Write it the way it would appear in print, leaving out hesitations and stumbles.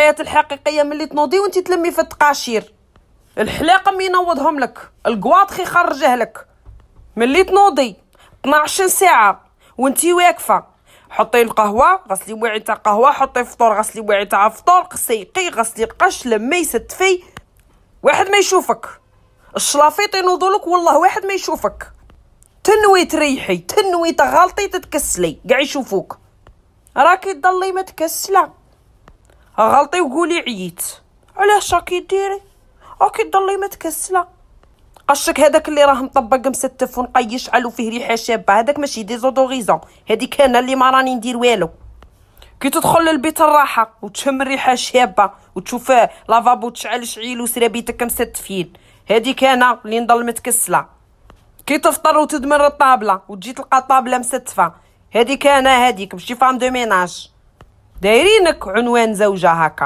الذكريات الحقيقيه ملي تنوضي وانت تلمي في التقاشير، الحلاقه ينوضهم لك، الكواطخ يخرجه لك. ملي تنوضي 12 ساعه وانتي واقفه، حطي القهوه، غسلي وعي تاع قهوه، حطي فطور، غسلي وعي تاع فطور، سيقي، غسلي قش، لمي، ستفي، واحد ما يشوفك. الشلافيط ينوضولك والله واحد ما يشوفك. تنوي تريحي، تنوي تغلطي، تتكسلي، قاع يشوفوك. راكي تضلي متكسله، غلطي وقولي عييت. علاش راكي ديري؟ راكي تضلي متكسله. قشك هذاك اللي راه مطبق مستف ونقيش علو فيه ريحه شابه، هذاك ماشي ديزودوريزون، هذيك انا اللي ما راني ندير والو. كي تدخل للبيت الراحه وتشم الريحه شابه وتشوف لافابو تشعل شعيل وسرابيتك مستفين، هذيك انا اللي نضل متكسله. كي تفطر وتدمر الطابله وتجي تلقى الطابله مستفه، هذيك انا، هذيك ماشي فام دو ميناج. دايرينك عنوان زوجه هكا.